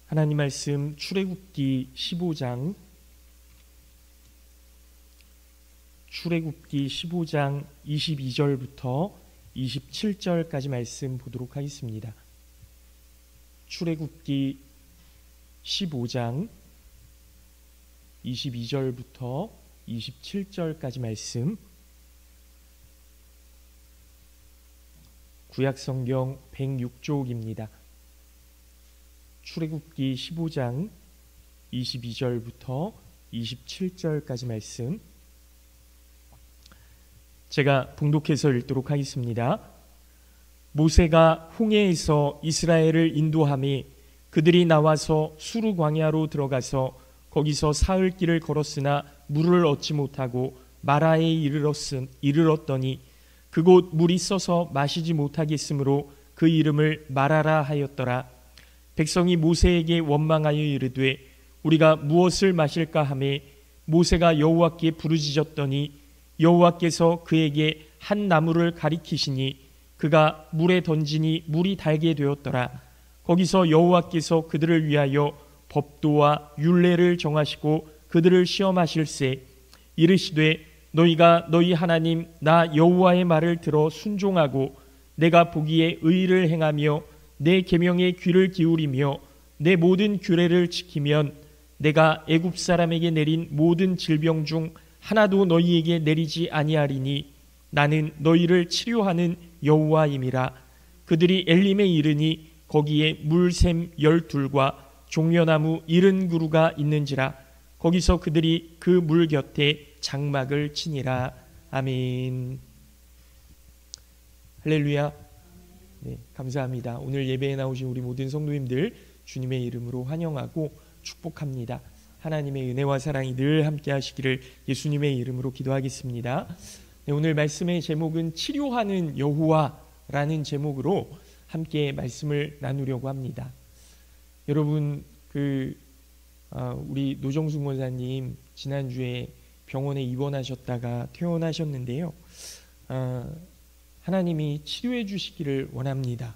하나님 말씀 출애굽기 15장 22절부터 27절까지 말씀 보도록 하겠습니다. 출애굽기 15장 22절부터 27절까지 말씀, 구약성경 106쪽입니다. 출애굽기 15장 22절부터 27절까지 말씀, 제가 봉독해서 읽도록 하겠습니다. 모세가 홍해에서 이스라엘을 인도하며 그들이 나와서 수르 광야로 들어가서 거기서 사흘 길을 걸었으나 물을 얻지 못하고 마라에 이르렀더니 그곳 물이 써서 마시지 못하겠으므로 그 이름을 마라라 하였더라. 백성이 모세에게 원망하여 이르되 우리가 무엇을 마실까 하매 모세가 여호와께 부르짖었더니 여호와께서 그에게 한 나무를 가리키시니 그가 물에 던지니 물이 달게 되었더라. 거기서 여호와께서 그들을 위하여 법도와 율례를 정하시고 그들을 시험하실세 이르시되 너희가 너희 하나님 나 여호와의 말을 들어 순종하고 내가 보기에 의를 행하며 내 계명에 귀를 기울이며 내 모든 규례를 지키면 내가 애굽 사람에게 내린 모든 질병 중 하나도 너희에게 내리지 아니하리니 나는 너희를 치료하는 여호와임이라. 그들이 엘림에 이르니 거기에 물샘 12과 종려나무 70그루가 있는지라. 거기서 그들이 그 물 곁에 장막을 치니라. 아멘. 할렐루야. 네, 감사합니다. 오늘 예배에 나오신 우리 모든 성도님들 주님의 이름으로 환영하고 축복합니다. 하나님의 은혜와 사랑이 늘 함께 하시기를 예수님의 이름으로 기도하겠습니다. 네, 오늘 말씀의 제목은 치료하는 여호와라는 제목으로 함께 말씀을 나누려고 합니다. 여러분, 우리 노정숙 원사님 지난주에 병원에 입원하셨다가 퇴원하셨는데요. 하나님이 치료해 주시기를 원합니다.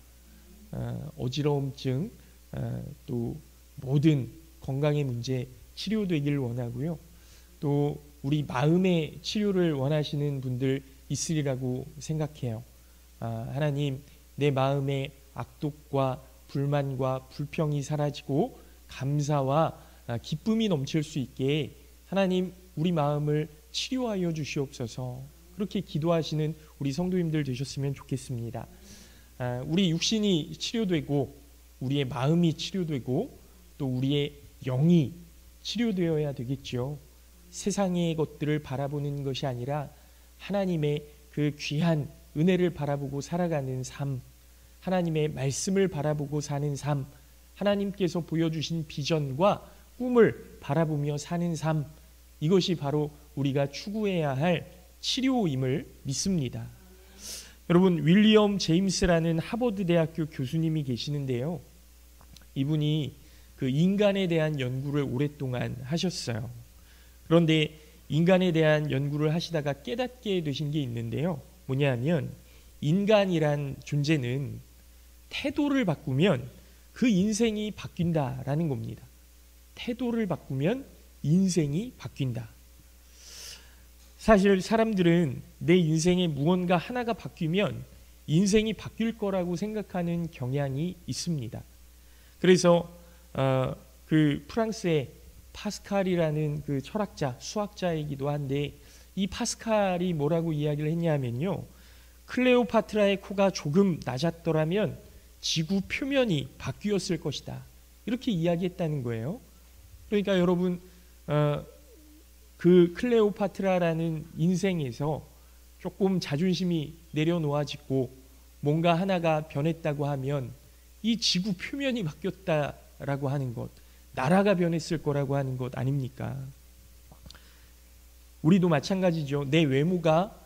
어지러움증, 또 모든 건강의 문제 치료되기를 원하고요. 또 우리 마음의 치료를 원하시는 분들 있으리라고 생각해요. 하나님, 내 마음의 악독과 불만과 불평이 사라지고 감사와 기쁨이 넘칠 수 있게 하나님 우리 마음을 치료하여 주시옵소서. 그렇게 기도하시는 우리 성도님들 되셨으면 좋겠습니다. 우리 육신이 치료되고 우리의 마음이 치료되고 또 우리의 영이 치료되어야 되겠죠. 세상의 것들을 바라보는 것이 아니라 하나님의 그 귀한 은혜를 바라보고 살아가는 삶, 하나님의 말씀을 바라보고 사는 삶, 하나님께서 보여주신 비전과 꿈을 바라보며 사는 삶, 이것이 바로 우리가 추구해야 할 치료임을 믿습니다. 여러분, 윌리엄 제임스라는 하버드 대학교 교수님이 계시는데요. 이분이 그 인간에 대한 연구를 오랫동안 하셨어요. 그런데 인간에 대한 연구를 하시다가 깨닫게 되신 게 있는데요. 뭐냐면 인간이란 존재는 태도를 바꾸면 그 인생이 바뀐다라는 겁니다. 태도를 바꾸면 인생이 바뀐다. 사실 사람들은 내 인생에 무언가 하나가 바뀌면 인생이 바뀔 거라고 생각하는 경향이 있습니다. 그래서 그 프랑스의 파스칼이라는 그 철학자, 수학자이기도 한데 이 파스칼이 뭐라고 이야기를 했냐면요. 클레오파트라의 코가 조금 낮았더라면 지구 표면이 바뀌었을 것이다. 이렇게 이야기했다는 거예요. 그러니까 여러분, 그 클레오파트라라는 인생에서 조금 자존심이 내려놓아지고 뭔가 하나가 변했다고 하면 이 지구 표면이 바뀌었다라고 하는 것, 나라가 변했을 거라고 하는 것 아닙니까? 우리도 마찬가지죠. 내 외모가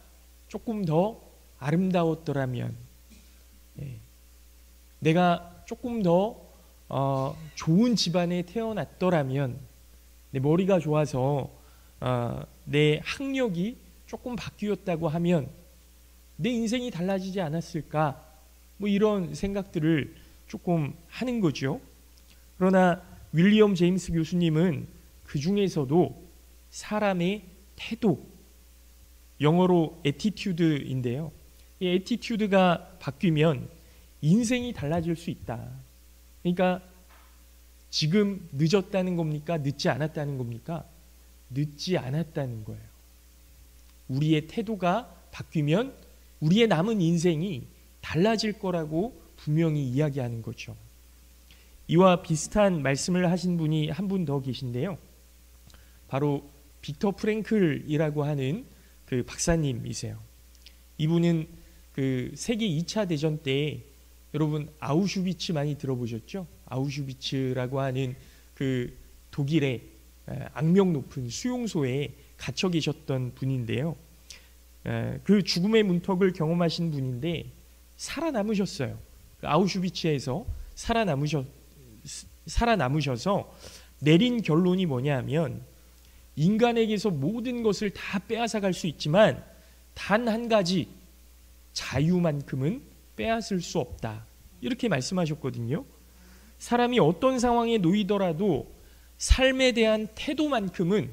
조금 더 아름다웠더라면, 내가 조금 더 좋은 집안에 태어났더라면, 내 머리가 좋아서 내 학력이 조금 바뀌었다고 하면 내 인생이 달라지지 않았을까? 뭐 이런 생각들을 조금 하는 거죠. 그러나 윌리엄 제임스 교수님은 그 중에서도 사람의 태도, 영어로 attitude인데요. 이 attitude가 바뀌면 인생이 달라질 수 있다. 그러니까 지금 늦었다는 겁니까? 늦지 않았다는 겁니까? 늦지 않았다는 거예요. 우리의 태도가 바뀌면 우리의 남은 인생이 달라질 거라고 분명히 이야기하는 거죠. 이와 비슷한 말씀을 하신 분이 한 분 더 계신데요. 바로 빅터 프랭클이라고 하는 그 박사님이세요. 이분은 그 세계 2차 대전 때 여러분 아우슈비츠 많이 들어보셨죠? 아우슈비츠라고 하는 그 독일의 악명 높은 수용소에 gat혀 계셨던 분인데요. 그 죽음의 문턱을 경험하신 분인데 살아남으셨어요. 아우슈비츠에서 살아남으셔서 내린 결론이 뭐냐면 인간에게서 모든 것을 다 빼앗아 갈 수 있지만 단 한 가지 자유만큼은 빼앗을 수 없다. 이렇게 말씀하셨거든요. 사람이 어떤 상황에 놓이더라도 삶에 대한 태도만큼은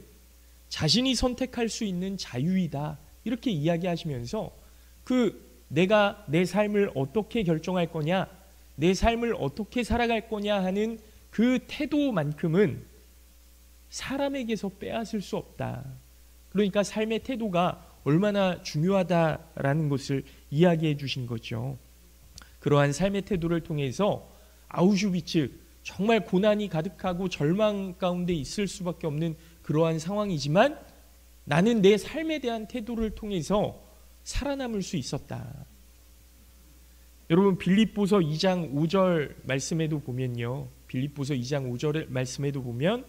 자신이 선택할 수 있는 자유이다. 이렇게 이야기하시면서 내가 내 삶을 어떻게 결정할 거냐, 내 삶을 어떻게 살아갈 거냐 하는 그 태도만큼은 사람에게서 빼앗을 수 없다. 그러니까 삶의 태도가 얼마나 중요하다라는 것을 이야기해 주신 거죠. 그러한 삶의 태도를 통해서 아우슈비츠, 정말 고난이 가득하고 절망 가운데 있을 수밖에 없는 그러한 상황이지만 나는 내 삶에 대한 태도를 통해서 살아남을 수 있었다. 여러분 빌립보서 2장 5절 말씀에도 보면요. 빌립보서 2장 5절 말씀에도 보면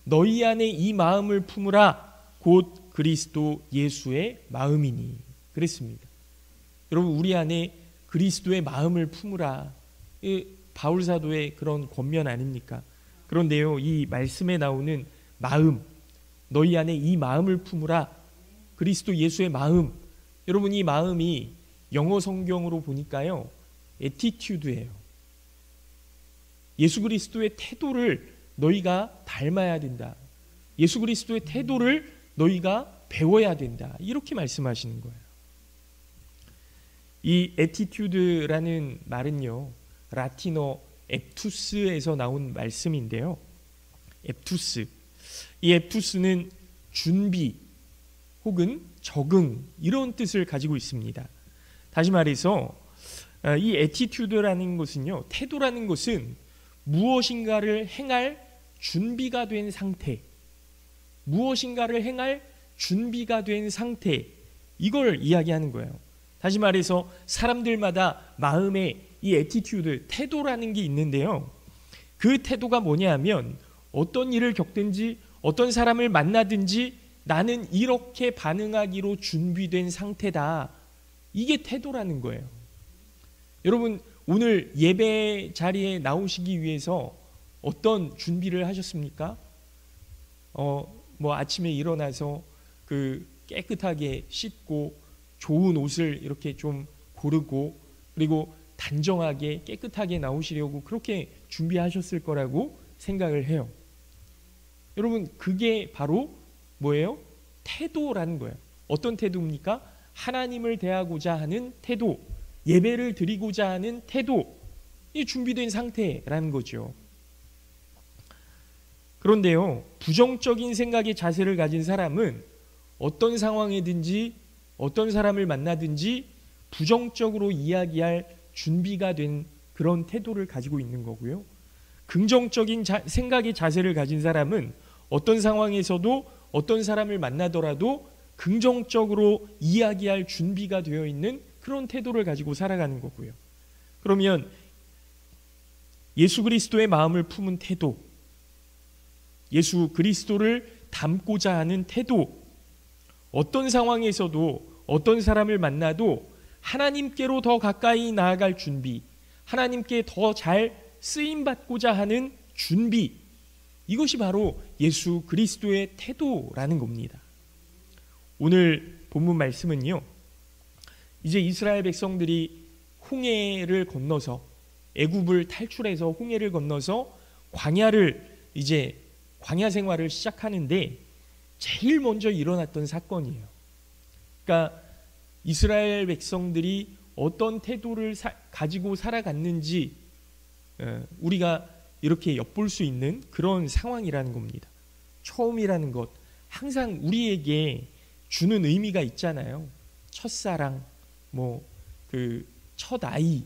너희 안에 이 마음을 품으라 곧 그리스도 예수의 마음이니 그랬습니다. 여러분 우리 안에 그리스도의 마음을 품으라. 바울 사도의 그런 권면 아닙니까? 그런데요. 이 말씀에 나오는 마음, 너희 안에 이 마음을 품으라. 그리스도 예수의 마음. 여러분 이 마음이 영어 성경으로 보니까요. attitude예요. 예수 그리스도의 태도를 너희가 닮아야 된다. 예수 그리스도의 태도를 너희가 배워야 된다. 이렇게 말씀하시는 거예요. 이 attitude라는 말은요. 라틴어 앱투스에서 나온 말씀인데요. 앱투스. 이 앱투스는 준비 혹은 적응 이런 뜻을 가지고 있습니다. 다시 말해서 이 attitude라는 것은요. 태도라는 것은 무엇인가를 행할 준비가 된 상태, 무엇인가를 행할 준비가 된 상태, 이걸 이야기하는 거예요. 다시 말해서 사람들마다 마음에 이 attitude, 태도라는 게 있는데요. 그 태도가 뭐냐 하면 어떤 일을 겪든지 어떤 사람을 만나든지 나는 이렇게 반응하기로 준비된 상태다. 이게 태도라는 거예요. 여러분 오늘 예배 자리에 나오시기 위해서 어떤 준비를 하셨습니까? 아침에 일어나서 깨끗하게 씻고 좋은 옷을 이렇게 좀 고르고 그리고 단정하게 깨끗하게 나오시려고 그렇게 준비하셨을 거라고 생각을 해요. 여러분 그게 바로 뭐예요? 태도라는 거예요. 어떤 태도입니까? 하나님을 대하고자 하는 태도, 예배를 드리고자 하는 태도, 이 준비된 상태라는 거죠. 그런데요, 부정적인 생각의 자세를 가진 사람은 어떤 상황이든지 어떤 사람을 만나든지 부정적으로 이야기할 준비가 된 그런 태도를 가지고 있는 거고요. 긍정적인 생각의 자세를 가진 사람은 어떤 상황에서도 어떤 사람을 만나더라도 긍정적으로 이야기할 준비가 되어 있는 그런 태도를 가지고 살아가는 거고요. 그러면 예수 그리스도의 마음을 품은 태도, 예수 그리스도를 닮고자 하는 태도, 어떤 상황에서도 어떤 사람을 만나도 하나님께로 더 가까이 나아갈 준비, 하나님께 더 잘 쓰임받고자 하는 준비, 이것이 바로 예수 그리스도의 태도라는 겁니다. 오늘 본문 말씀은요, 이제 이스라엘 백성들이 홍해를 건너서 애굽을 탈출해서 홍해를 건너서 광야 생활을 시작하는데 제일 먼저 일어났던 사건이에요. 그러니까 이스라엘 백성들이 어떤 태도를 가지고 살아갔는지 우리가 이렇게 엿볼 수 있는 그런 상황이라는 겁니다. 처음이라는 것, 항상 우리에게 주는 의미가 있잖아요. 첫사랑, 첫 아이,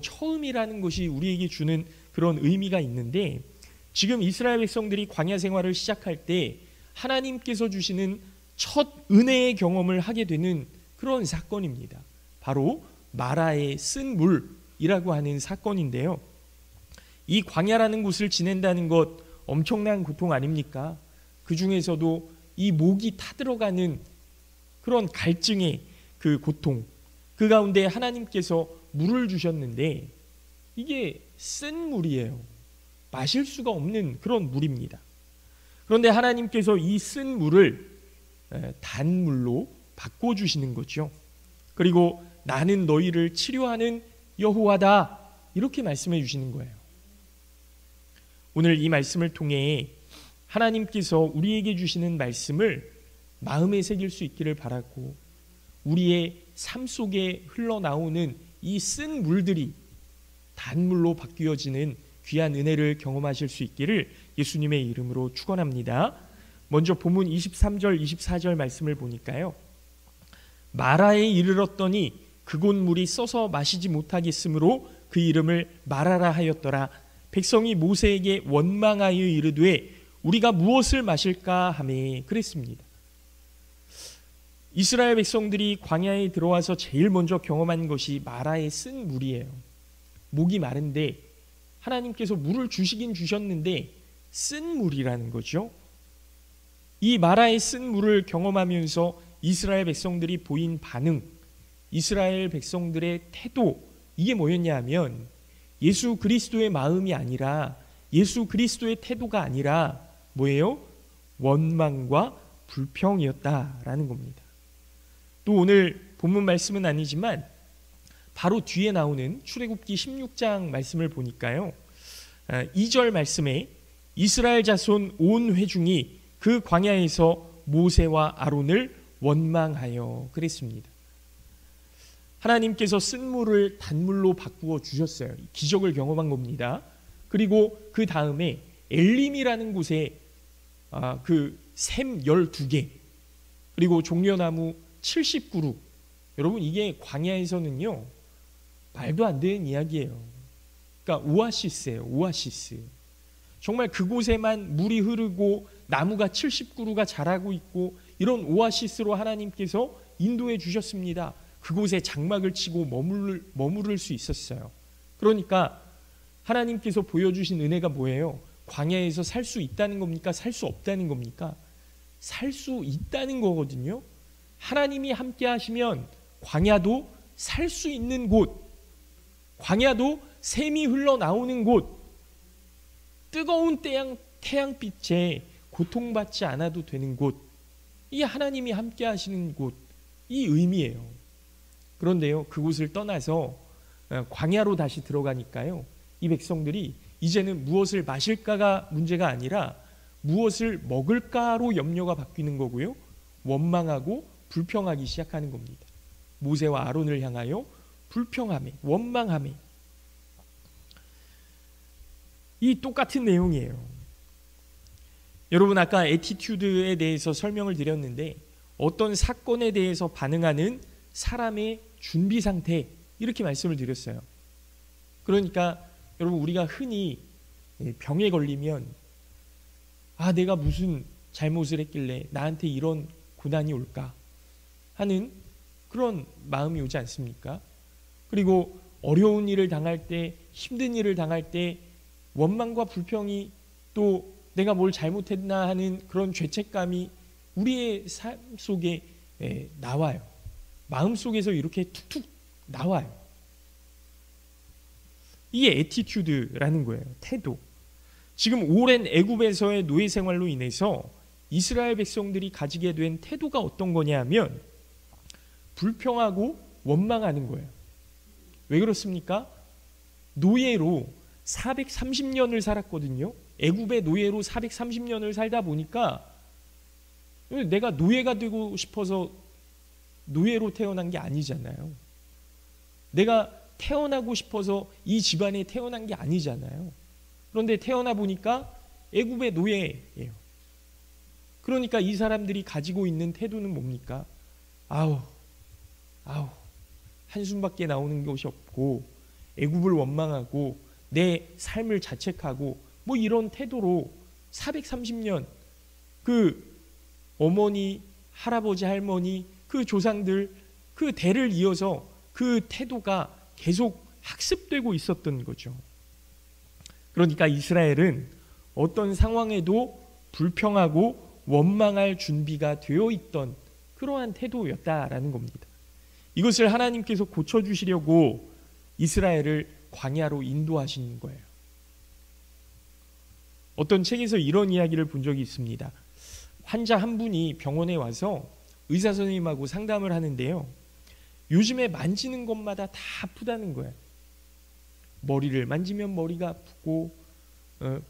처음이라는 것이 우리에게 주는 그런 의미가 있는데, 지금 이스라엘 백성들이 광야 생활을 시작할 때 하나님께서 주시는 첫 은혜의 경험을 하게 되는 그런 사건입니다. 바로 마라의 쓴 물이라고 하는 사건인데요. 이 광야라는 곳을 지낸다는 것 엄청난 고통 아닙니까? 그 중에서도 이 목이 타들어가는 그런 갈증의 그 고통, 그 가운데 하나님께서 물을 주셨는데 이게 쓴 물이에요. 마실 수가 없는 그런 물입니다. 그런데 하나님께서 이 쓴 물을 단물로 바꿔주시는 거죠. 그리고 나는 너희를 치료하는 여호와다, 이렇게 말씀해 주시는 거예요. 오늘 이 말씀을 통해 하나님께서 우리에게 주시는 말씀을 마음에 새길 수 있기를 바라고, 우리의 삶 속에 흘러나오는 이 쓴 물들이 단물로 바뀌어지는 귀한 은혜를 경험하실 수 있기를 예수님의 이름으로 축원합니다. 먼저 본문 23절 24절 말씀을 보니까요, 마라에 이르렀더니 그곳 물이 써서 마시지 못하겠으므로 그 이름을 마라라 하였더라. 백성이 모세에게 원망하여 이르되 우리가 무엇을 마실까 하매 그랬습니다. 이스라엘 백성들이 광야에 들어와서 제일 먼저 경험한 것이 마라의 쓴 물이에요. 목이 마른데 하나님께서 물을 주시긴 주셨는데 쓴 물이라는 거죠. 이 마라의 쓴 물을 경험하면서 이스라엘 백성들이 보인 반응, 이스라엘 백성들의 태도, 이게 뭐였냐 하면 예수 그리스도의 마음이 아니라, 예수 그리스도의 태도가 아니라 뭐예요? 원망과 불평이었다라는 겁니다. 또 오늘 본문 말씀은 아니지만 바로 뒤에 나오는 출애굽기 16장 말씀을 보니까요, 2절 말씀에 이스라엘 자손 온 회중이 그 광야에서 모세와 아론을 원망하여 그랬습니다. 하나님께서 쓴 물을 단물로 바꾸어 주셨어요. 기적을 경험한 겁니다. 그리고 그 다음에 엘림이라는 곳에 그 샘 12개, 그리고 종려나무 70그루. 여러분, 이게 광야에서는요 말도 안 되는 이야기예요. 그러니까 오아시스예요. 오아시스. 정말 그곳에만 물이 흐르고 나무가 70그루가 자라고 있고, 이런 오아시스로 하나님께서 인도해 주셨습니다. 그곳에 장막을 치고 머무를 수 있었어요. 그러니까 하나님께서 보여주신 은혜가 뭐예요? 광야에서 살 수 있다는 겁니까? 살 수 없다는 겁니까? 살 수 있다는 거거든요. 하나님이 함께 하시면 광야도 살 수 있는 곳, 광야도 샘이 흘러나오는 곳, 뜨거운 태양빛에 고통받지 않아도 되는 곳, 이게 하나님이 함께 하시는 곳, 이 의미예요. 그런데요, 그곳을 떠나서 광야로 다시 들어가니까요, 이 백성들이 이제는 무엇을 마실까가 문제가 아니라 무엇을 먹을까로 염려가 바뀌는 거고요, 원망하고 불평하기 시작하는 겁니다. 모세와 아론을 향하여 불평하며 원망하며, 이 똑같은 내용이에요. 여러분, 아까 애티튜드에 대해서 설명을 드렸는데 어떤 사건에 대해서 반응하는 사람의 준비 상태, 이렇게 말씀을 드렸어요. 그러니까 여러분, 우리가 흔히 병에 걸리면 내가 무슨 잘못을 했길래 나한테 이런 고난이 올까 하는 그런 마음이 오지 않습니까? 그리고 어려운 일을 당할 때, 힘든 일을 당할 때 원망과 불평이, 또 내가 뭘 잘못했나 하는 그런 죄책감이 우리의 삶 속에 나와요. 마음속에서 이렇게 툭툭 나와요. 이게 애티튜드라는 거예요. 태도. 지금 오랜 애굽에서의 노예 생활로 인해서 이스라엘 백성들이 가지게 된 태도가 어떤 거냐 하면 불평하고 원망하는 거예요. 왜 그렇습니까? 노예로 430년을 살았거든요. 애굽의 노예로 430년을 살다 보니까 내가 노예가 되고 싶어서 노예로 태어난 게 아니잖아요. 내가 태어나고 싶어서 이 집안에 태어난 게 아니잖아요. 그런데 태어나 보니까 애굽의 노예예요. 그러니까 이 사람들이 가지고 있는 태도는 뭡니까? 아우 한숨밖에 나오는 것이 없고 애굽을 원망하고 내 삶을 자책하고 뭐 이런 태도로 430년 그 어머니, 할아버지, 할머니, 그 조상들 그 대를 이어서 그 태도가 계속 학습되고 있었던 거죠. 그러니까 이스라엘은 어떤 상황에도 불평하고 원망할 준비가 되어 있던 그러한 태도였다라는 겁니다. 이것을 하나님께서 고쳐주시려고 이스라엘을 광야로 인도하시는 거예요. 어떤 책에서 이런 이야기를 본 적이 있습니다. 환자 한 분이 병원에 와서 의사 선생님하고 상담을 하는데요. 요즘에 만지는 것마다 다 아프다는 거예요. 머리를 만지면 머리가 아프고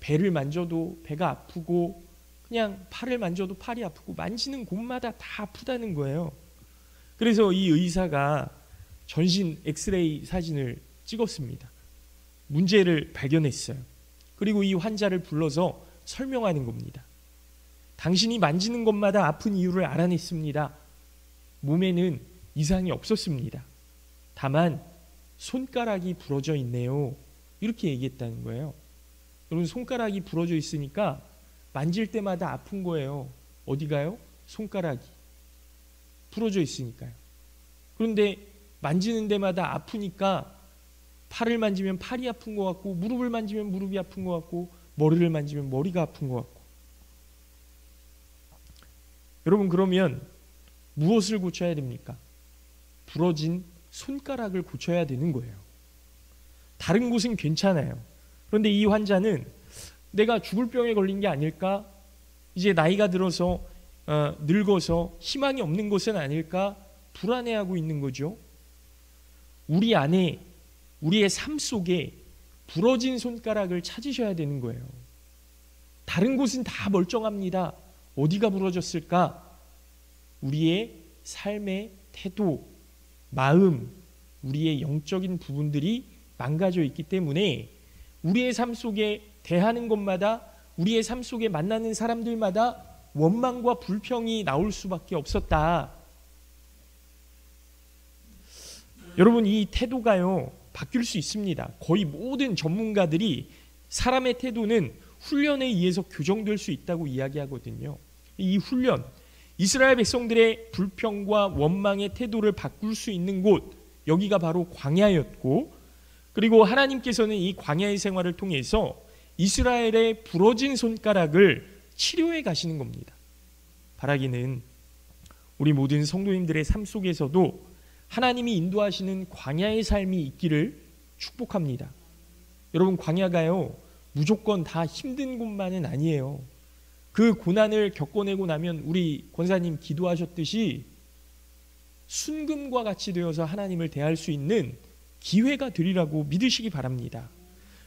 배를 만져도 배가 아프고 그냥 팔을 만져도 팔이 아프고 만지는 곳마다 다 아프다는 거예요. 그래서 이 의사가 전신 엑스레이 사진을 찍었습니다. 문제를 발견했어요. 그리고 이 환자를 불러서 설명하는 겁니다. 당신이 만지는 것마다 아픈 이유를 알아냈습니다. 몸에는 이상이 없었습니다. 다만 손가락이 부러져 있네요. 이렇게 얘기했다는 거예요. 여러분, 손가락이 부러져 있으니까 만질 때마다 아픈 거예요. 어디가요? 손가락이 부러져 있으니까요. 그런데 만지는 데마다 아프니까 팔을 만지면 팔이 아픈 것 같고 무릎을 만지면 무릎이 아픈 것 같고 머리를 만지면 머리가 아픈 것 같고. 여러분, 그러면 무엇을 고쳐야 됩니까? 부러진 손가락을 고쳐야 되는 거예요. 다른 곳은 괜찮아요. 그런데 이 환자는 내가 죽을 병에 걸린 게 아닐까? 이제 나이가 들어서 늙어서 희망이 없는 것은 아닐까? 불안해하고 있는 거죠. 우리 안에 우리의 삶 속에 부러진 손가락을 찾으셔야 되는 거예요. 다른 곳은 다 멀쩡합니다. 어디가 부러졌을까? 우리의 삶의 태도, 마음, 우리의 영적인 부분들이 망가져 있기 때문에 우리의 삶 속에 대하는 것마다, 우리의 삶 속에 만나는 사람들마다 원망과 불평이 나올 수밖에 없었다. 여러분, 이 태도가요 바뀔 수 있습니다. 거의 모든 전문가들이 사람의 태도는 훈련에 의해서 교정될 수 있다고 이야기하거든요. 이 훈련, 이스라엘 백성들의 불평과 원망의 태도를 바꿀 수 있는 곳, 여기가 바로 광야였고, 그리고 하나님께서는 이 광야의 생활을 통해서 이스라엘의 부러진 손가락을 치료해 가시는 겁니다. 바라기는 우리 모든 성도님들의 삶 속에서도 하나님이 인도하시는 광야의 삶이 있기를 축복합니다. 여러분, 광야가요 무조건 다 힘든 곳만은 아니에요. 그 고난을 겪어내고 나면 우리 권사님 기도하셨듯이 순금과 같이 되어서 하나님을 대할 수 있는 기회가 되리라고 믿으시기 바랍니다.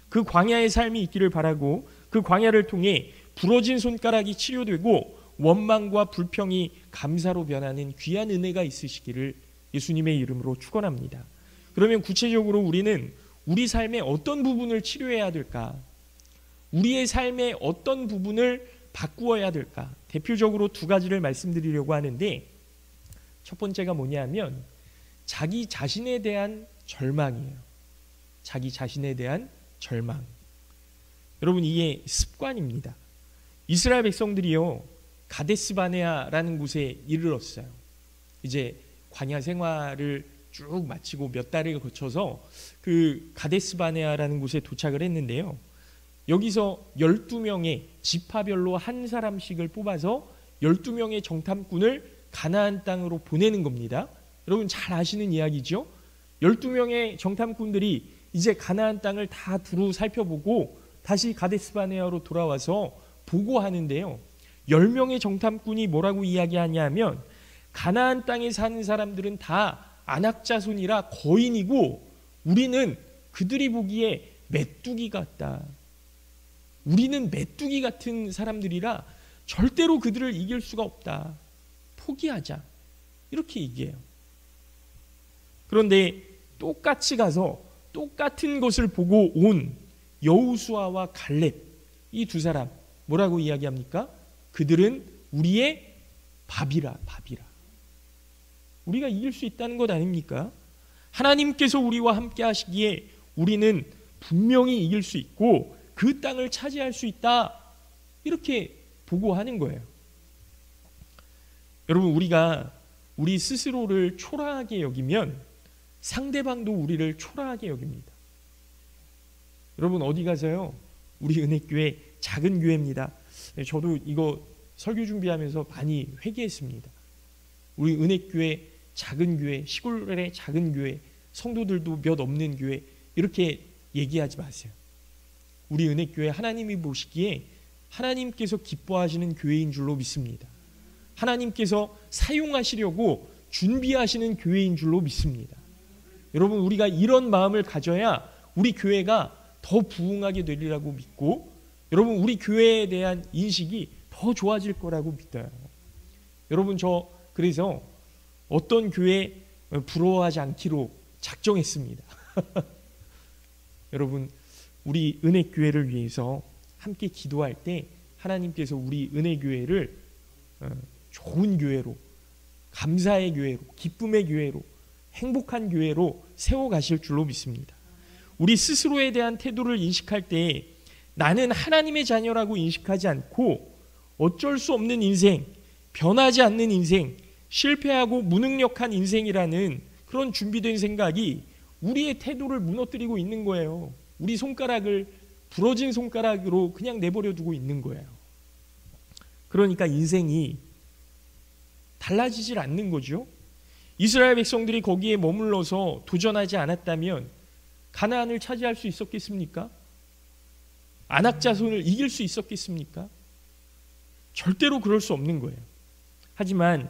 그 광야의 삶이 있기를 바라고, 그 광야를 통해 부러진 손가락이 치료되고 원망과 불평이 감사로 변하는 귀한 은혜가 있으시기를 예수님의 이름으로 축원합니다. 그러면 구체적으로 우리는 우리 삶의 어떤 부분을 치료해야 될까? 우리의 삶의 어떤 부분을 바꾸어야 될까? 대표적으로 두 가지를 말씀드리려고 하는데, 첫 번째가 뭐냐면 자기 자신에 대한 절망이에요. 자기 자신에 대한 절망. 여러분, 이게 습관입니다. 이스라엘 백성들이요 가데스 바네아라는 곳에 이르렀어요. 이제 광야 생활을 쭉 마치고 몇 달을 거쳐서 그 가데스 바네아라는 곳에 도착을 했는데요. 여기서 12명의 지파별로 한 사람씩을 뽑아서 12명의 정탐꾼을 가나안 땅으로 보내는 겁니다. 여러분 잘 아시는 이야기죠? 12명의 정탐꾼들이 이제 가나안 땅을 다 두루 살펴보고 다시 가데스 바네아로 돌아와서 보고하는데요. 10명의 정탐꾼이 뭐라고 이야기하냐면 가나안 땅에 사는 사람들은 다 안악 자손이라 거인이고 우리는 그들이 보기에 메뚜기 같다. 우리는 메뚜기 같은 사람들이라 절대로 그들을 이길 수가 없다. 포기하자. 이렇게 얘기해요. 그런데 똑같이 가서 똑같은 것을 보고 온 여호수아와 갈렙, 이 두 사람 뭐라고 이야기합니까? 그들은 우리의 밥이라. 우리가 이길 수 있다는 것 아닙니까? 하나님께서 우리와 함께 하시기에 우리는 분명히 이길 수 있고 그 땅을 차지할 수 있다. 이렇게 보고하는 거예요. 여러분, 우리가 우리 스스로를 초라하게 여기면 상대방도 우리를 초라하게 여깁니다. 여러분, 어디 가서요? 우리 은혜교회 작은 교회입니다. 저도 이거 설교 준비하면서 많이 회개했습니다. 우리 은혜교회 작은 교회, 시골의 작은 교회, 성도들도 몇 없는 교회, 이렇게 얘기하지 마세요. 우리 은혜교회 하나님이 보시기에 하나님께서 기뻐하시는 교회인 줄로 믿습니다. 하나님께서 사용하시려고 준비하시는 교회인 줄로 믿습니다. 여러분, 우리가 이런 마음을 가져야 우리 교회가 더 부흥하게 되리라고 믿고, 여러분, 우리 교회에 대한 인식이 더 좋아질 거라고 믿어요. 여러분, 저 그래서 어떤 교회 부러워하지 않기로 작정했습니다. 여러분, 우리 은혜교회를 위해서 함께 기도할 때 하나님께서 우리 은혜교회를 좋은 교회로, 감사의 교회로, 기쁨의 교회로, 행복한 교회로 세워가실 줄로 믿습니다. 우리 스스로에 대한 태도를 인식할 때 나는 하나님의 자녀라고 인식하지 않고 어쩔 수 없는 인생, 변하지 않는 인생, 실패하고 무능력한 인생이라는 그런 준비된 생각이 우리의 태도를 무너뜨리고 있는 거예요. 우리 손가락을 부러진 손가락으로 그냥 내버려 두고 있는 거예요. 그러니까 인생이 달라지질 않는 거죠. 이스라엘 백성들이 거기에 머물러서 도전하지 않았다면 가나안을 차지할 수 있었겠습니까? 아낙 자손을 이길 수 있었겠습니까? 절대로 그럴 수 없는 거예요. 하지만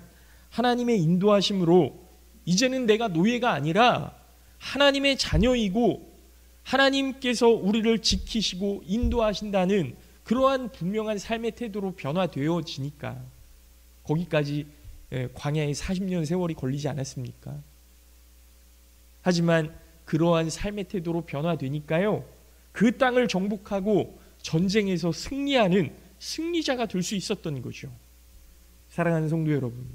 하나님의 인도하심으로 이제는 내가 노예가 아니라 하나님의 자녀이고 하나님께서 우리를 지키시고 인도하신다는 그러한 분명한 삶의 태도로 변화되어지니까 거기까지 광야의 40년 세월이 걸리지 않았습니까? 하지만 그러한 삶의 태도로 변화되니까요, 그 땅을 정복하고 전쟁에서 승리하는 승리자가 될 수 있었던 거죠. 사랑하는 성도 여러분,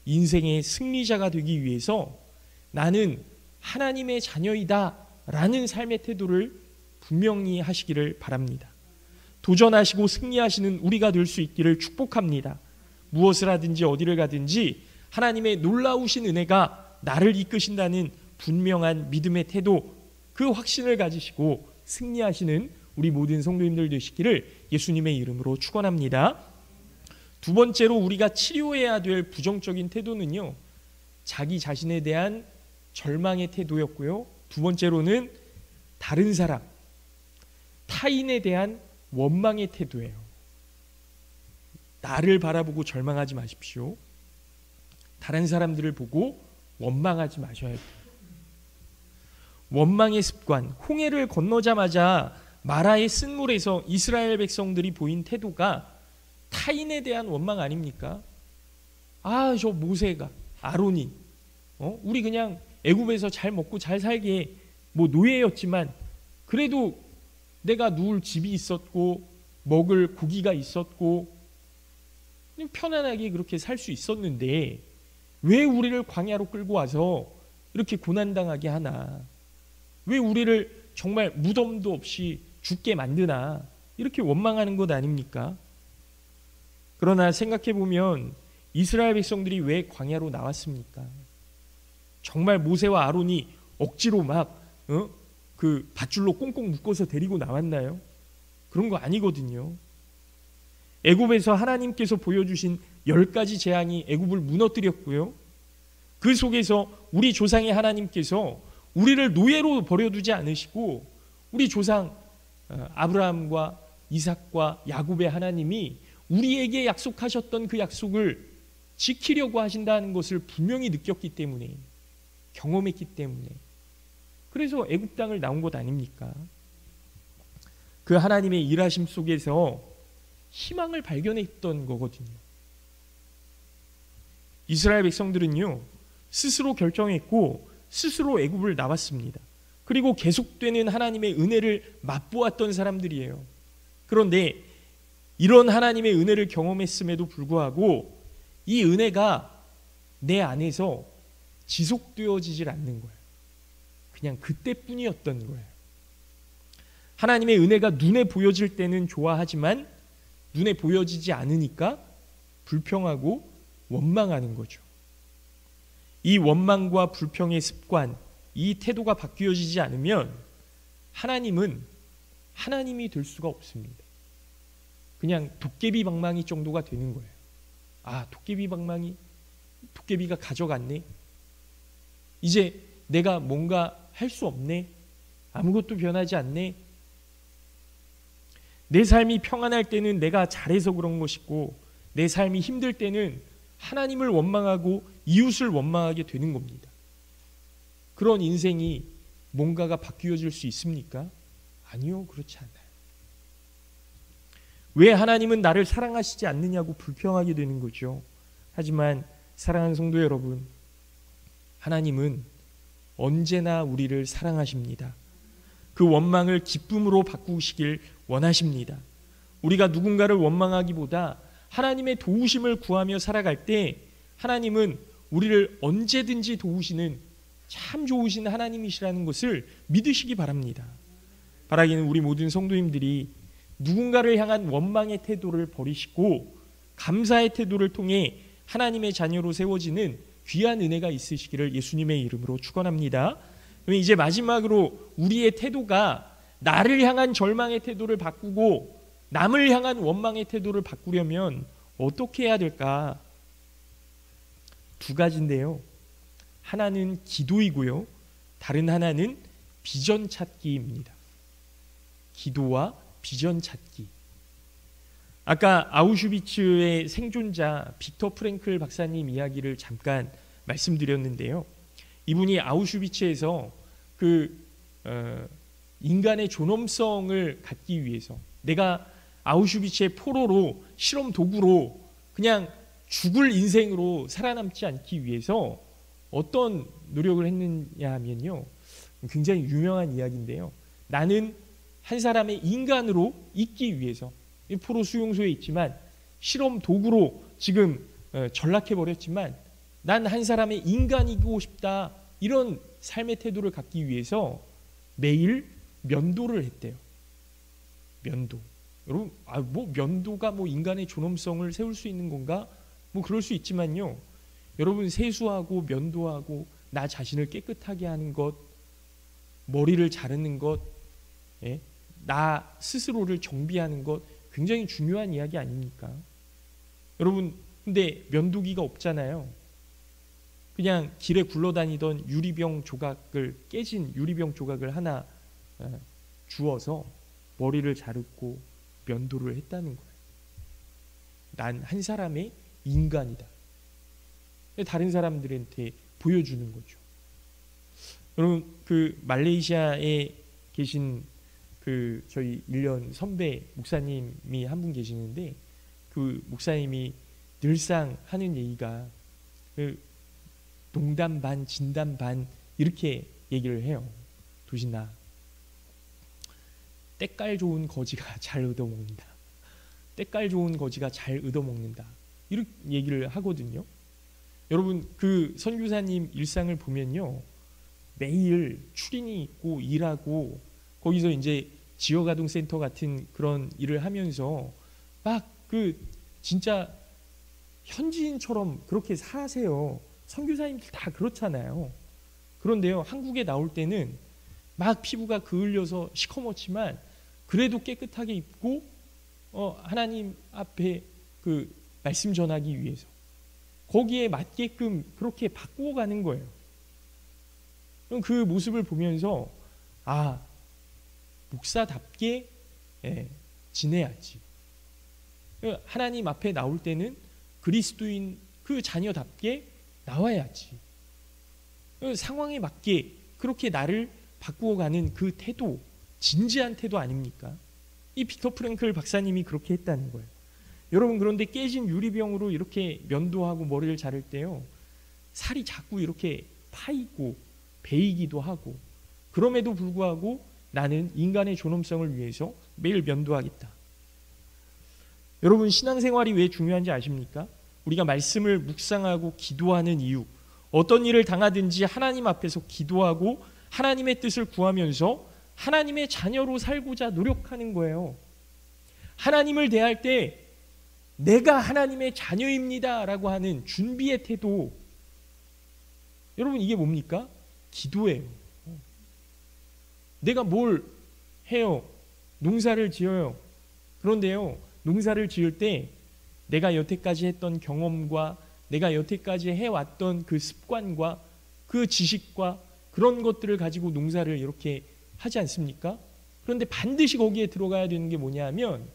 인생의 승리자가 되기 위해서 나는 하나님의 자녀이다 라는 삶의 태도를 분명히 하시기를 바랍니다. 도전하시고 승리하시는 우리가 될 수 있기를 축복합니다. 무엇을 하든지 어디를 가든지 하나님의 놀라우신 은혜가 나를 이끄신다는 분명한 믿음의 태도, 그 확신을 가지시고 승리하시는 우리 모든 성도님들 되시기를 예수님의 이름으로 축원합니다. 두 번째로 우리가 치료해야 될 부정적인 태도는요, 자기 자신에 대한 절망의 태도였고요, 두 번째로는 다른 사람, 타인에 대한 원망의 태도예요. 나를 바라보고 절망하지 마십시오. 다른 사람들을 보고 원망하지 마셔야 돼요. 원망의 습관, 홍해를 건너자마자 마라의 쓴물에서 이스라엘 백성들이 보인 태도가 타인에 대한 원망 아닙니까? 아, 저 모세가, 아론이 우리 그냥 애굽에서 잘 먹고 잘 살게 뭐 노예였지만 그래도 내가 누울 집이 있었고 먹을 고기가 있었고 편안하게 그렇게 살 수 있었는데 왜 우리를 광야로 끌고 와서 이렇게 고난당하게 하나? 왜 우리를 정말 무덤도 없이 죽게 만드나? 이렇게 원망하는 것 아닙니까? 그러나 생각해보면 이스라엘 백성들이 왜 광야로 나왔습니까? 정말 모세와 아론이 억지로 막 그 밧줄로 꽁꽁 묶어서 데리고 나왔나요? 그런 거 아니거든요. 애굽에서 하나님께서 보여주신 10가지 재앙이 애굽을 무너뜨렸고요, 그 속에서 우리 조상의 하나님께서 우리를 노예로 버려두지 않으시고 우리 조상 아브라함과 이삭과 야곱의 하나님이 우리에게 약속하셨던 그 약속을 지키려고 하신다는 것을 분명히 느꼈기 때문에, 경험했기 때문에, 그래서 애굽 땅을 나온 것 아닙니까? 그 하나님의 일하심 속에서 희망을 발견했던 거거든요. 이스라엘 백성들은요, 스스로 결정했고 스스로 애굽을 나왔습니다. 그리고 계속되는 하나님의 은혜를 맛보았던 사람들이에요. 그런데 이런 하나님의 은혜를 경험했음에도 불구하고 이 은혜가 내 안에서 지속되어지질 않는 거예요. 그냥 그때뿐이었던 거예요. 하나님의 은혜가 눈에 보여질 때는 좋아하지만 눈에 보여지지 않으니까 불평하고 원망하는 거죠. 이 원망과 불평의 습관, 이 태도가 바뀌어지지 않으면 하나님은 하나님이 될 수가 없습니다. 그냥 도깨비 방망이 정도가 되는 거예요. 아, 도깨비 방망이, 도깨비가 가져갔네. 이제 내가 뭔가 할 수 없네. 아무것도 변하지 않네. 내 삶이 평안할 때는 내가 잘해서 그런 것이고, 내 삶이 힘들 때는 하나님을 원망하고 이웃을 원망하게 되는 겁니다. 그런 인생이 뭔가가 바뀌어질 수 있습니까? 아니요, 그렇지 않아요. 왜 하나님은 나를 사랑하시지 않느냐고 불평하게 되는 거죠. 하지만 사랑하는 성도 여러분, 하나님은 언제나 우리를 사랑하십니다. 그 원망을 기쁨으로 바꾸시길 원하십니다. 우리가 누군가를 원망하기보다 하나님의 도우심을 구하며 살아갈 때 하나님은 우리를 언제든지 도우시는 참 좋으신 하나님이시라는 것을 믿으시기 바랍니다. 바라기는 우리 모든 성도님들이 누군가를 향한 원망의 태도를 버리시고 감사의 태도를 통해 하나님의 자녀로 세워지는 귀한 은혜가 있으시기를 예수님의 이름으로 축원합니다. 이제 마지막으로 우리의 태도가 나를 향한 절망의 태도를 바꾸고 남을 향한 원망의 태도를 바꾸려면 어떻게 해야 될까? 두 가지인데요. 하나는 기도이고요. 다른 하나는 비전 찾기입니다. 기도와 비전 찾기. 아까 아우슈비츠의 생존자 빅터 프랭클 박사님 이야기를 잠깐 말씀드렸는데요. 이분이 아우슈비츠에서 인간의 존엄성을 갖기 위해서, 내가 아우슈비츠의 포로로 실험 도구로 그냥 죽을 인생으로 살아남지 않기 위해서 어떤 노력을 했느냐 하면요, 굉장히 유명한 이야기인데요. 나는 한 사람의 인간으로 있기 위해서, 포로 수용소에 있지만 실험 도구로 지금 전락해버렸지만 난 한 사람의 인간이고 싶다, 이런 삶의 태도를 갖기 위해서 매일 면도를 했대요. 면도. 여러분, 면도가 인간의 존엄성을 세울 수 있는 건가? 그럴 수 있지만요. 여러분, 세수하고 면도하고 나 자신을 깨끗하게 하는 것, 머리를 자르는 것, 나 스스로를 정비하는 것, 굉장히 중요한 이야기 아닙니까? 여러분, 근데 면도기가 없잖아요. 그냥 길에 굴러다니던 깨진 유리병 조각을 하나 주워서 머리를 자르고 면도를 했다는 거예요. 난 한 사람의 인간이다. 다른 사람들한테 보여주는 거죠. 여러분, 말레이시아에 계신 저희 1년 선배 목사님이 한 분 계시는데, 그 목사님이 늘상 하는 얘기가 농담 반 진담 반 이렇게 얘기를 해요. 도신아, 때깔 좋은 거지가 잘 얻어먹는다. 때깔 좋은 거지가 잘 얻어먹는다. 이렇게 얘기를 하거든요. 여러분, 그 선교사님 일상을 보면요, 매일 출인이 있고 일하고 거기서 이제 지역아동센터 같은 그런 일을 하면서 막 진짜 현지인처럼 그렇게 사세요. 선교사님들 다 그렇잖아요. 그런데요, 한국에 나올 때는 막 피부가 그을려서 시커멓지만 그래도 깨끗하게 입고 하나님 앞에 말씀 전하기 위해서 거기에 맞게끔 그렇게 바꾸어가는 거예요. 그 모습을 보면서 목사답게 지내야지. 하나님 앞에 나올 때는 그리스도인 그 자녀답게 나와야지. 상황에 맞게 그렇게 나를 바꾸어가는 그 태도, 진지한 태도 아닙니까? 이 빅터 프랭클 박사님이 그렇게 했다는 거예요. 여러분, 그런데 깨진 유리병으로 이렇게 면도하고 머리를 자를 때요, 살이 자꾸 이렇게 파이고 베이기도 하고, 그럼에도 불구하고 나는 인간의 존엄성을 위해서 매일 면도하겠다. 여러분, 신앙생활이 왜 중요한지 아십니까? 우리가 말씀을 묵상하고 기도하는 이유, 어떤 일을 당하든지 하나님 앞에서 기도하고 하나님의 뜻을 구하면서 하나님의 자녀로 살고자 노력하는 거예요. 하나님을 대할 때 내가 하나님의 자녀입니다 라고 하는 준비의 태도, 여러분, 이게 뭡니까? 기도예요. 내가 뭘 해요? 농사를 지어요. 그런데요, 농사를 지을 때 내가 여태까지 했던 경험과 내가 여태까지 해왔던 그 습관과 그 지식과 그런 것들을 가지고 농사를 이렇게 하지 않습니까? 그런데 반드시 거기에 들어가야 되는 게 뭐냐면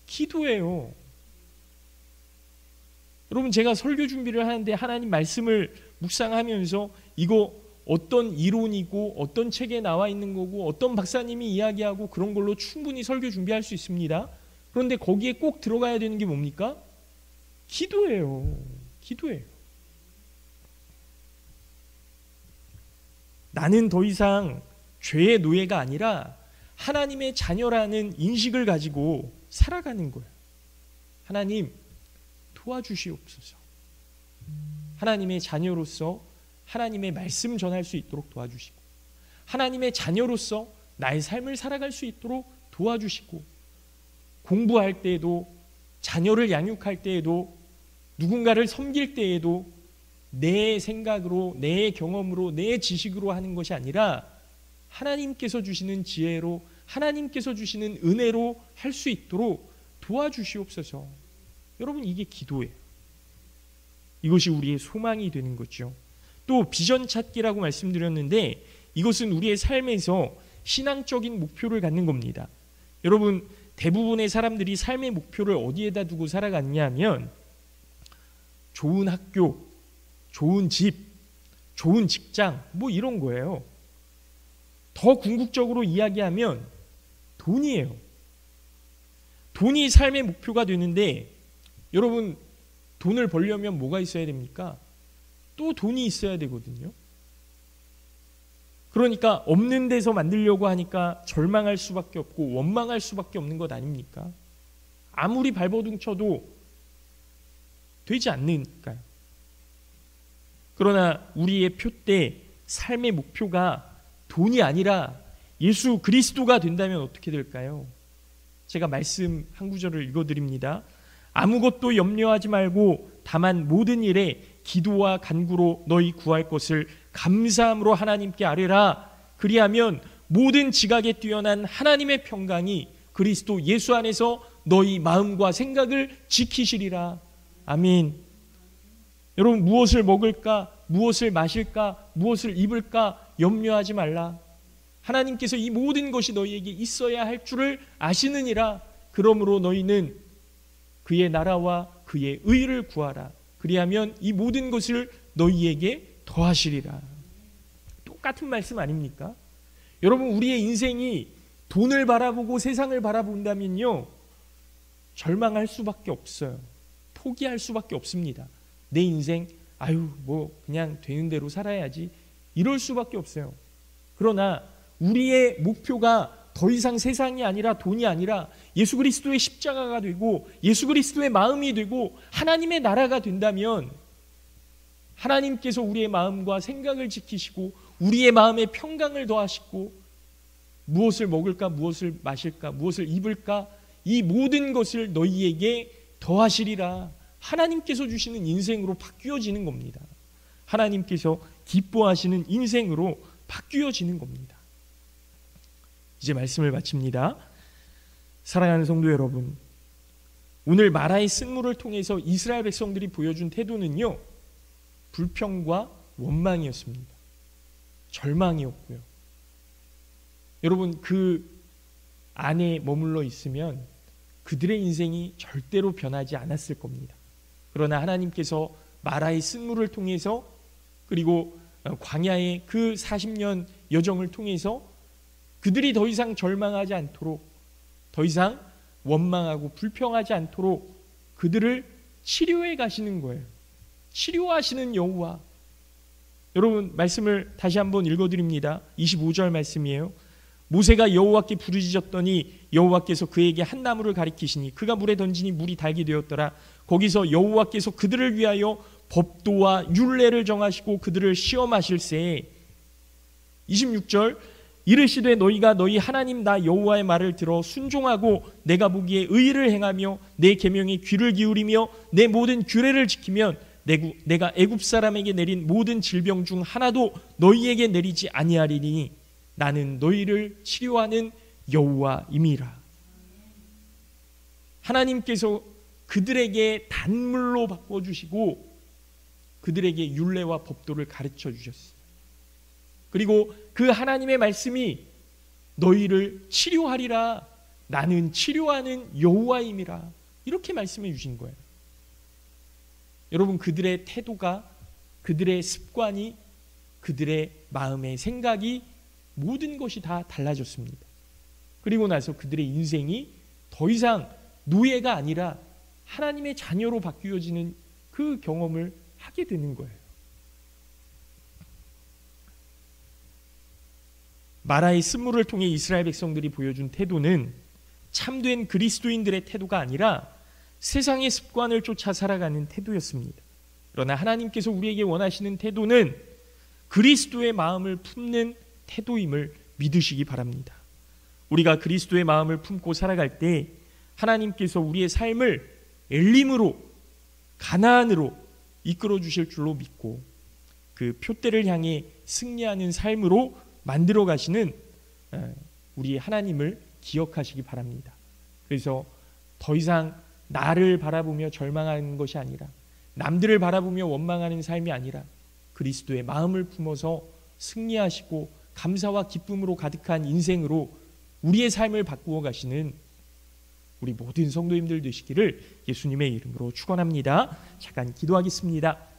기도예요. 여러분, 제가 설교 준비를 하는데 하나님 말씀을 묵상하면서 이거 어떤 이론이고 어떤 책에 나와 있는 거고 어떤 박사님이 이야기하고 그런 걸로 충분히 설교 준비할 수 있습니다. 그런데 거기에 꼭 들어가야 되는 게 뭡니까? 기도예요. 기도예요. 나는 더 이상 죄의 노예가 아니라 하나님의 자녀라는 인식을 가지고 살아가는 거예요. 하나님, 도와주시옵소서. 하나님의 자녀로서 하나님의 말씀 전할 수 있도록 도와주시고, 하나님의 자녀로서 나의 삶을 살아갈 수 있도록 도와주시고, 공부할 때에도, 자녀를 양육할 때에도, 누군가를 섬길 때에도 내 생각으로, 내 경험으로, 내 지식으로 하는 것이 아니라 하나님께서 주시는 지혜로, 하나님께서 주시는 은혜로 할 수 있도록 도와주시옵소서. 여러분, 이게 기도예요. 이것이 우리의 소망이 되는 거죠. 또 비전 찾기라고 말씀드렸는데 이것은 우리의 삶에서 신앙적인 목표를 갖는 겁니다. 여러분, 대부분의 사람들이 삶의 목표를 어디에다 두고 살아갔냐면 좋은 학교, 좋은 집, 좋은 직장, 뭐 이런 거예요. 더 궁극적으로 이야기하면 돈이에요. 돈이 삶의 목표가 되는데 여러분, 돈을 벌려면 뭐가 있어야 됩니까? 또 돈이 있어야 되거든요. 그러니까 없는 데서 만들려고 하니까 절망할 수밖에 없고 원망할 수밖에 없는 것 아닙니까? 아무리 발버둥 쳐도 되지 않으니까요. 그러나 우리의 표대, 삶의 목표가 돈이 아니라 예수 그리스도가 된다면 어떻게 될까요? 제가 말씀 한 구절을 읽어드립니다. 아무것도 염려하지 말고 다만 모든 일에 기도와 간구로 너희 구할 것을 감사함으로 하나님께 아뢰라. 그리하면 모든 지각에 뛰어난 하나님의 평강이 그리스도 예수 안에서 너희 마음과 생각을 지키시리라. 아멘. 여러분, 무엇을 먹을까, 무엇을 마실까, 무엇을 입을까 염려하지 말라. 하나님께서 이 모든 것이 너희에게 있어야 할 줄을 아시느니라. 그러므로 너희는 그의 나라와 그의 의를 구하라. 그리하면 이 모든 것을 너희에게 더하시리라. 똑같은 말씀 아닙니까? 여러분, 우리의 인생이 돈을 바라보고 세상을 바라본다면요, 절망할 수밖에 없어요. 포기할 수밖에 없습니다. 내 인생, 뭐 그냥 되는 대로 살아야지, 이럴 수밖에 없어요. 그러나 우리의 목표가 더 이상 세상이 아니라 돈이 아니라 예수 그리스도의 십자가가 되고 예수 그리스도의 마음이 되고 하나님의 나라가 된다면 하나님께서 우리의 마음과 생각을 지키시고 우리의 마음에 평강을 더하시고 무엇을 먹을까, 무엇을 마실까, 무엇을 입을까, 이 모든 것을 너희에게 더하시리라. 하나님께서 주시는 인생으로 바뀌어지는 겁니다. 하나님께서 기뻐하시는 인생으로 바뀌어지는 겁니다. 이제 말씀을 마칩니다. 사랑하는 성도 여러분, 오늘 마라의 쓴물을 통해서 이스라엘 백성들이 보여준 태도는요, 불평과 원망이었습니다. 절망이었고요. 여러분, 그 안에 머물러 있으면 그들의 인생이 절대로 변하지 않았을 겁니다. 그러나 하나님께서 마라의 쓴물을 통해서, 그리고 광야의 그 40년 여정을 통해서 그들이 더 이상 절망하지 않도록 더 이상 원망하고 불평하지 않도록 그들을 치료해 가시는 거예요. 치료하시는 여호와. 여러분 말씀을 다시 한번 읽어드립니다. 25절 말씀이에요. 모세가 여호와께 부르짖었더니 여호와께서 그에게 한 나무를 가리키시니 그가 물에 던지니 물이 달게 되었더라. 거기서 여호와께서 그들을 위하여 법도와 율례를 정하시고 그들을 시험하실세. 26절 이르시되 너희가 너희 하나님 나 여호와의 말을 들어 순종하고 내가 보기에 의를 행하며 내 계명에 귀를 기울이며 내 모든 규례를 지키면 내가 애굽 사람에게 내린 모든 질병 중 하나도 너희에게 내리지 아니하리니 나는 너희를 치료하는 여호와임이라. 하나님께서 그들에게 단물로 바꿔주시고 그들에게 율례와 법도를 가르쳐 주셨어요. 그리고 그 하나님의 말씀이 너희를 치료하리라. 나는 치료하는 여호와임이라. 이렇게 말씀해 주신 거예요. 여러분 그들의 태도가, 그들의 습관이, 그들의 마음의 생각이 모든 것이 다 달라졌습니다. 그리고 나서 그들의 인생이 더 이상 노예가 아니라 하나님의 자녀로 바뀌어지는 그 경험을 하게 되는 거예요. 마라의 쓴물을 통해 이스라엘 백성들이 보여준 태도는 참된 그리스도인들의 태도가 아니라 세상의 습관을 쫓아 살아가는 태도였습니다. 그러나 하나님께서 우리에게 원하시는 태도는 그리스도의 마음을 품는 태도임을 믿으시기 바랍니다. 우리가 그리스도의 마음을 품고 살아갈 때 하나님께서 우리의 삶을 엘림으로, 가나안으로 이끌어 주실 줄로 믿고 그 표대를 향해 승리하는 삶으로 만들어 가시는 우리 하나님을 기억하시기 바랍니다. 그래서 더 이상 나를 바라보며 절망하는 것이 아니라, 남들을 바라보며 원망하는 삶이 아니라 그리스도의 마음을 품어서 승리하시고 감사와 기쁨으로 가득한 인생으로 우리의 삶을 바꾸어 가시는 우리 모든 성도님들 되시기를 예수님의 이름으로 축원합니다. 잠깐 기도하겠습니다.